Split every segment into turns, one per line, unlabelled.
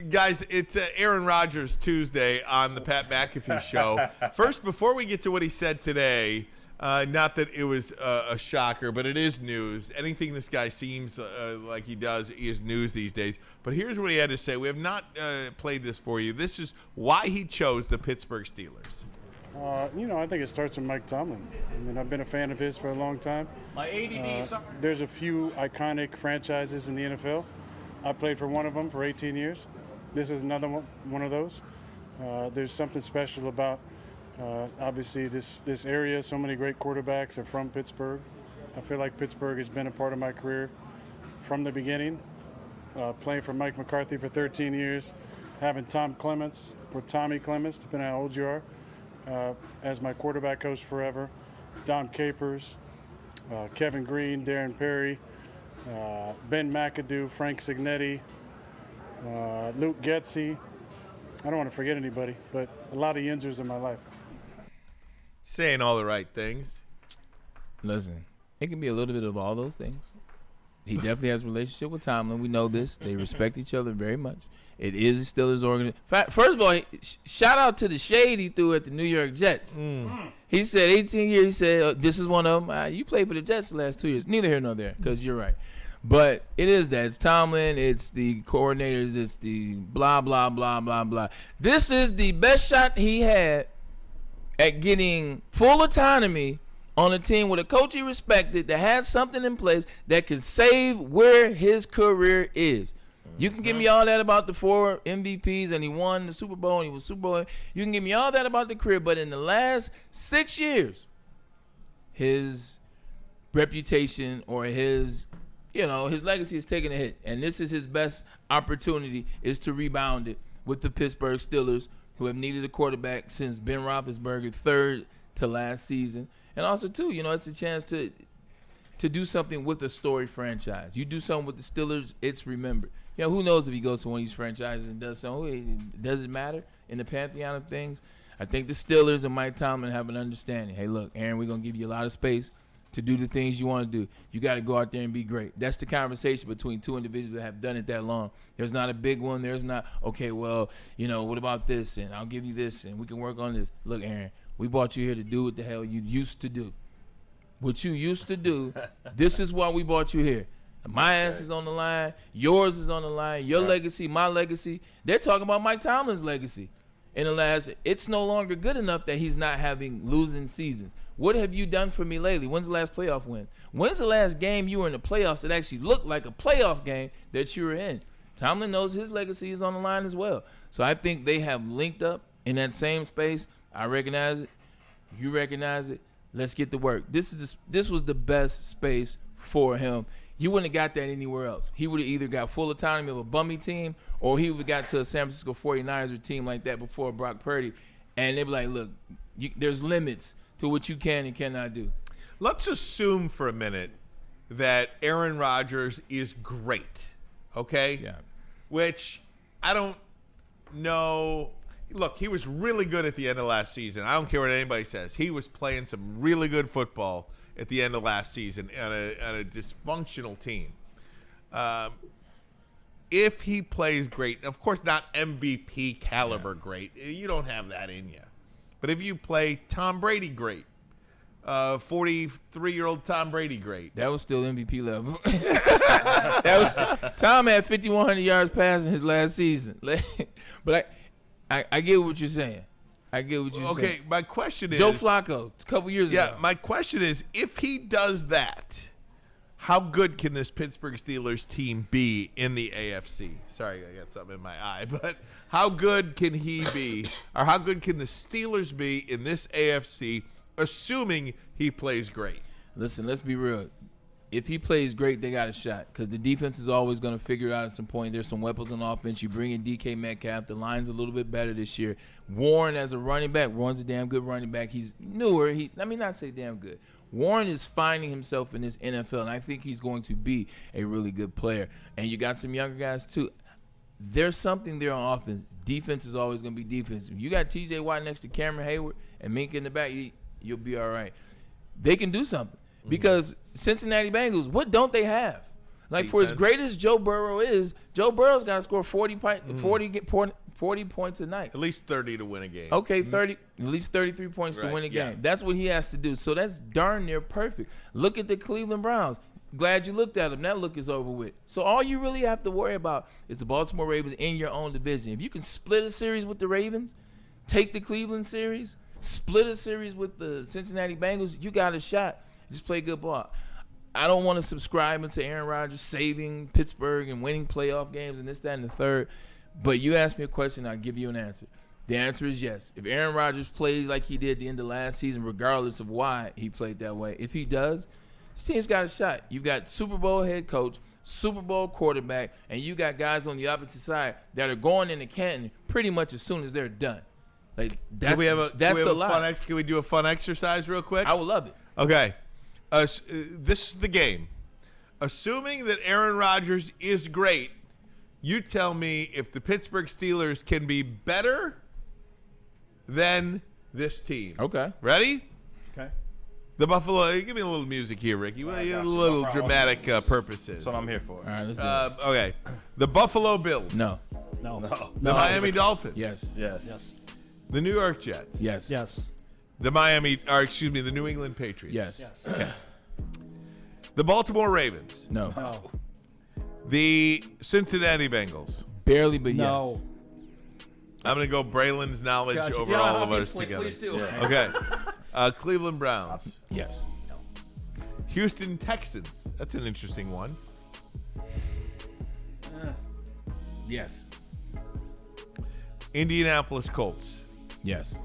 Guys, it's Aaron Rodgers Tuesday on the Pat McAfee Show. First, before we get to what he said today, not that it was a shocker, but it is news. Anything this guy seems like he does is news these days. But here's what he had to say. We have not played this for you. This is why he chose the Pittsburgh Steelers.
I think it starts with Mike Tomlin. I mean, I've been a fan of his for a long time. There's a few iconic franchises in the NFL. I played for one of them for 18 years. This is another one of those. There's something special about, obviously, this area. So many great quarterbacks are from Pittsburgh. I feel like Pittsburgh has been a part of my career from the beginning. Playing for Mike McCarthy for 13 years, having Tom Clements, or Tommy Clements, depending on how old you are, as my quarterback coach forever. Don Capers, Kevin Green, Darren Perry, Ben McAdoo, Frank Signetti, Luke Getsy. I don't want to forget anybody, but a lot of Yinzers in my life.
Saying all the right things.
Listen, it can be a little bit of all those things. He definitely has a relationship with Tomlin. We know this. They respect each other very much. It is still his organization. First of all, shout out to the shade he threw at the New York Jets. He said 18 years. He said, this is one of them. You played for the Jets the last 2 years. Neither here nor there, because you're right. But it is that. It's Tomlin. It's the coordinators. It's the blah, blah, blah, blah, blah. This is the best shot he had at getting full autonomy on a team with a coach he respected that had something in place that could save where his career is. You can give me all that about the 4 MVPs and he won the Super Bowl and he was Super Bowl. You can give me all that about the career, but in the last 6 years, his reputation or his legacy is taking a hit. And this is his best opportunity is to rebound it with the Pittsburgh Steelers, who have needed a quarterback since Ben Roethlisberger, third to last season. And also, too, it's a chance to do something with a storied franchise. You do something with the Steelers, it's remembered. Who knows if he goes to one of these franchises and does something. Does it matter in the pantheon of things? I think the Steelers and Mike Tomlin have an understanding. Hey, look, Aaron, we're going to give you a lot of space to do the things you want to do. You got to go out there and be great. That's the conversation between two individuals that have done it that long. There's not a big one. There's not, okay, well, what about this? And I'll give you this, and we can work on this. Look, Aaron, we brought you here to do what the hell you used to do. What you used to do, this is why we brought you here. My ass is on the line. Yours is on the line. Your legacy, my legacy. They're talking about Mike Tomlin's legacy. It's no longer good enough that he's not having losing seasons. What have you done for me lately? When's the last playoff win? When's the last game you were in the playoffs that actually looked like a playoff game that you were in? Tomlin knows his legacy is on the line as well. So I think they have linked up in that same space. I recognize it. You recognize it. Let's get to work. This was the best space for him. You wouldn't have got that anywhere else. He would have either got full autonomy of a bummy team or he would have got to a San Francisco 49ers or team like that before Brock Purdy. And they'd be like, look, there's limits to what you can and cannot do.
Let's assume for a minute that Aaron Rodgers is great, okay?
Yeah.
Which I don't know. Look, he was really good at the end of last season. I don't care what anybody says. He was playing some really good football at the end of last season on a dysfunctional team. If he plays great, of course not MVP caliber great, you don't have that in you. But if you play Tom Brady great, 43-year-old Tom Brady great.
That was still MVP level. Tom had 5,100 yards passing his last season. But I get what you're saying.
Okay, my question is...
Joe Flacco, a couple years ago.
Yeah, my question is, if he does that, how good can this Pittsburgh Steelers team be in the AFC? Sorry, I got something in my eye. But how good can he be, or how good can the Steelers be in this AFC, assuming he plays great?
Listen, let's be real. If he plays great, they got a shot because the defense is always going to figure out at some point. There's some weapons on offense. You bring in DK Metcalf. The line's a little bit better this year. Warren as a running back. Warren's a damn good running back. He's newer. Let me not say damn good. Warren is finding himself in this NFL, and I think he's going to be a really good player. And you got some younger guys, too. There's something there on offense. Defense is always going to be defense. You got T.J. Watt next to Cameron Hayward and Mink in the back, you'll be all right. They can do something. Because Cincinnati Bengals, what don't they have? Like, for as great as Joe Burrow is, Joe Burrow's got to score 40 points a night.
At least 30 to win a game.
Okay, 30, at least 33 points to win a game. That's what he has to do. So that's darn near perfect. Look at the Cleveland Browns. Glad you looked at them. That look is over with. So all you really have to worry about is the Baltimore Ravens in your own division. If you can split a series with the Ravens, take the Cleveland series, split a series with the Cincinnati Bengals, you got a shot. Just play good ball. I don't want to subscribe into Aaron Rodgers saving Pittsburgh and winning playoff games and this, that, and the third. But you ask me a question, I'll give you an answer. The answer is yes. If Aaron Rodgers plays like he did at the end of last season, regardless of why he played that way, if he does, this team's got a shot. You've got Super Bowl head coach, Super Bowl quarterback, and you got guys on the opposite side that are going into Canton pretty much as soon as they're done. Like, that's, a lot.
Can we do a fun exercise real quick?
I would love it.
Okay. This is the game. Assuming that Aaron Rodgers is great, you tell me if the Pittsburgh Steelers can be better than this team.
Okay.
Ready?
Okay.
The Buffalo. Give me a little music here, Ricky. A little dramatic purposes.
That's what I'm here for.
All right, let's do it.
Okay. The Buffalo Bills.
No.
The Miami Dolphins.
Yes.
The New York Jets.
Yes.
The New England Patriots.
Yes.
Okay. The Baltimore Ravens.
No.
The Cincinnati Bengals.
Barely, but yes.
I'm going to go Braylon's knowledge over all of us together.
Please do.
Yeah.
Okay. Cleveland Browns.
Yes.
Houston Texans. That's an interesting one.
Yes.
Indianapolis Colts.
Yes.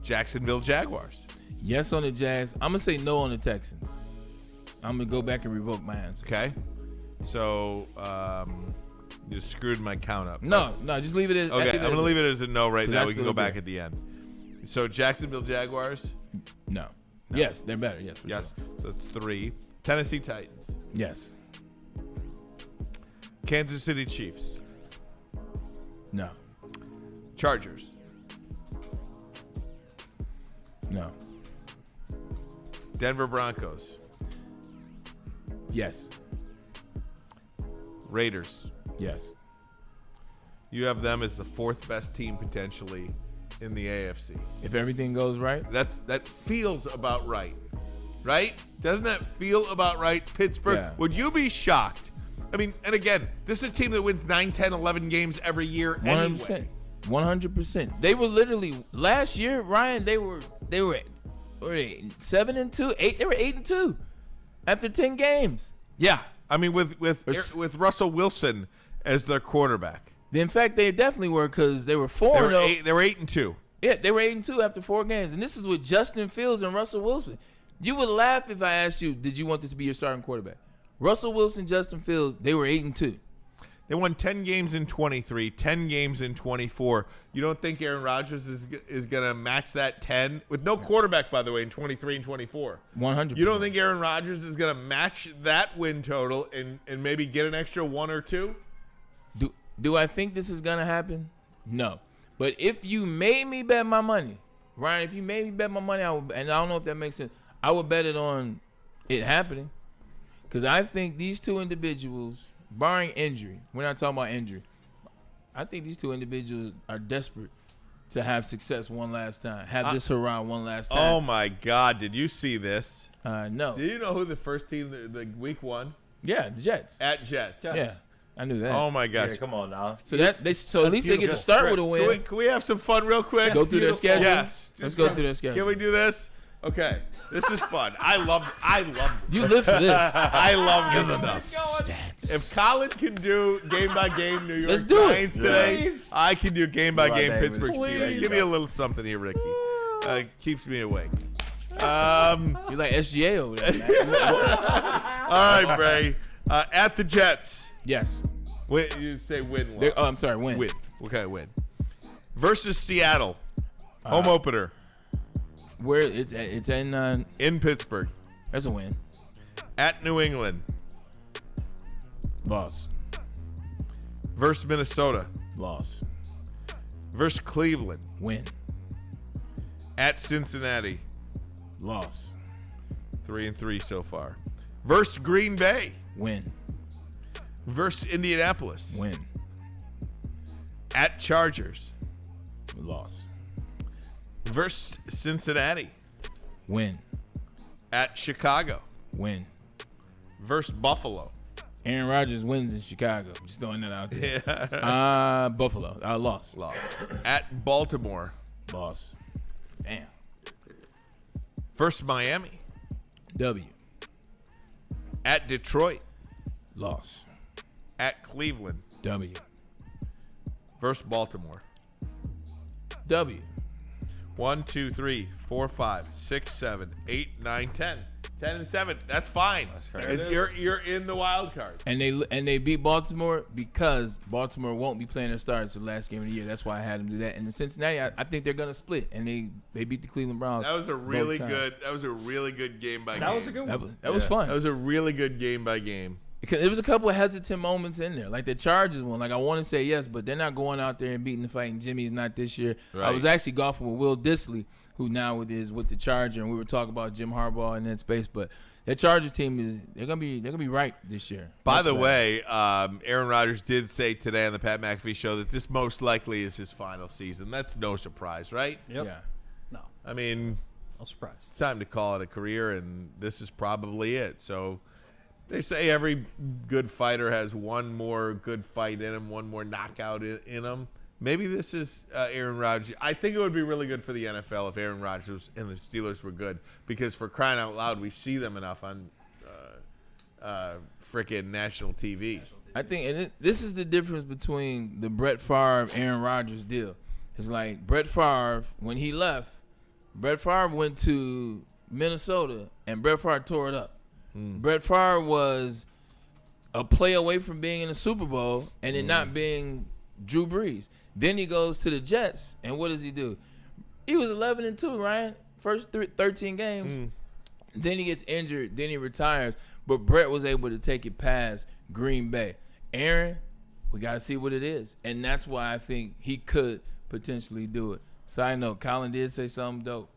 Jacksonville Jaguars.
Yes on the Jags. I'm going to say no on the Texans. I'm going to go back and revoke my answer.
Okay. So, you screwed my count up.
No, just leave it as.
Okay, I'm going to leave it as a no right now. We can go back
good.
at the end. So, Jacksonville Jaguars.
No. Yes, they're better. Yes.
Yes.
Sure.
So, that's 3. Tennessee Titans.
Yes.
Kansas City Chiefs.
No.
Chargers.
No.
Denver Broncos.
Yes.
Raiders.
Yes.
You have them as the 4th best team potentially in the AFC.
If everything goes right.
That feels about right. Right? Doesn't that feel about right? Pittsburgh,
Yeah.
Would you be shocked? I mean, and again, this is a team that wins 9, 10, 11 games every year
100%.
anyway.
100%. They were literally last year, Ryan. They were 7-2, 8. They were 8-2 after 10 games.
Yeah, I mean with Russell Wilson as their quarterback.
In fact, they definitely were because they were 4-0.
They were 8-2.
Yeah, they were 8-2 after 4 games, and this is with Justin Fields and Russell Wilson. You would laugh if I asked you, did you want this to be your starting quarterback? Russell Wilson, Justin Fields, they were 8-2.
They won 10 games in 23, 10 games in 24. You don't think Aaron Rodgers is going to match that 10? With no quarterback, by the way, in 23 and 24.
100%.
You don't think Aaron Rodgers is going to match that win total and maybe get an extra 1 or 2?
Do I think this is going to happen? No. But if you made me bet my money, Ryan, if you made me bet my money, and I don't know if that makes sense, I would bet it on it happening. Because I think these two individuals, barring injury, we're not talking about injury, I think these two individuals are desperate to have success one last time, have this hurrah one last time.
Oh, my God. Did you see this?
No.
Did you know who the first team, the week 1?
Yeah, the Jets.
At Jets.
Yeah, I knew that.
Oh, my gosh.
Yeah, come on now.
So at least they get to start with a win.
Can we have some fun real quick?
Go through their schedule.
Yes.
Let's go through their schedule.
Can we do this? Okay. This is fun. I love it.
You live for this.
I love this stuff.
Stats.
If Colin can do game-by-game New York
Let's do it.
Giants today, I can do game-by-game
David.
Pittsburgh Steelers.
Please.
Give me a little something here, Ricky. Keeps me awake.
You're like SGA over there, man.
All right, Bray. At the Jets.
Yes.
You say win.
I'm sorry, win.
Win. Okay, win. Versus Seattle. Home opener.
Where it's in
Pittsburgh.
That's a win.
At New England.
Loss.
Versus Minnesota.
Loss.
Versus Cleveland.
Win.
At Cincinnati.
Loss.
3-3 so far. Versus Green Bay.
Win.
Versus Indianapolis.
Win.
At Chargers.
Loss.
Versus Cincinnati.
Win.
At Chicago.
Win.
Versus Buffalo.
Aaron Rodgers wins in Chicago. Just throwing that out there.
Yeah.
Buffalo. Loss.
Loss. At Baltimore.
Loss. Damn.
Versus Miami.
W.
At Detroit.
Loss.
At Cleveland.
W.
Versus Baltimore.
W.
1, 2, 3, 4, 5, 6, 7, 8, 9, 10. 10 and 7. That's fine. You're in the wild card.
And they beat Baltimore because Baltimore won't be playing their starters the last game of the year. That's why I had them do that. And the Cincinnati, I think they're gonna split, and they beat the Cleveland Browns.
That was a really good. That was a really good game by game.
That was a good one.
That was fun.
That was a really good game by game.
Because there was a couple of hesitant moments in there, like the Chargers one. Like I want to say yes, but they're not going out there and beating the fight. And Jimmy's not this year.
Right.
I was actually golfing with Will Dissly, who now is with the Charger, and we were talking about Jim Harbaugh in that space. But that Charger team they're gonna be right this year.
By the way, Aaron Rodgers did say today on the Pat McAfee show that this most likely is his final season. That's no surprise, right?
Yep.
Yeah.
No.
I mean,
No surprise.
it's time to call it a career, and this is probably it. So they say every good fighter has one more good fight in him, one more knockout in him. Maybe this is Aaron Rodgers. I think it would be really good for the NFL if Aaron Rodgers and the Steelers were good, because for crying out loud, we see them enough on frickin' national TV.
I think this is the difference between the Brett Favre Aaron Rodgers deal. It's like Brett Favre, when he left, Brett Favre went to Minnesota and Brett Favre tore it up. Brett Favre was a play away from being in the Super Bowl and it not being Drew Brees. Then he goes to the Jets, and what does he do? He was 11-2, Ryan. First 13 games. Then he gets injured. Then he retires. But Brett was able to take it past Green Bay. Aaron, we got to see what it is. And that's why I think he could potentially do it. Side note, Colin did say something dope.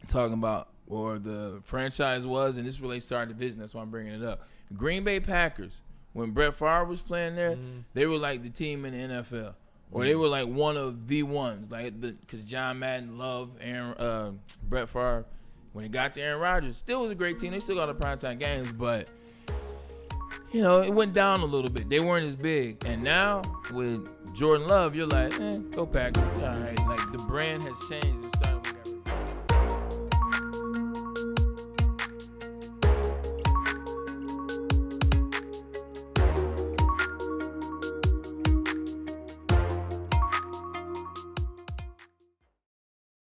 Talking about where the franchise was, and this relates to our division. That's why I'm bringing it up. The Green Bay Packers, when Brett Favre was playing there, they were like the team in the NFL. Or they were like one of the ones. Because John Madden loved Brett Favre. When it got to Aaron Rodgers, still was a great team. They still got the primetime games, but it went down a little bit. They weren't as big. And now with Jordan Love, you're like, go Packers. All right. Like the brand has changed. It's starting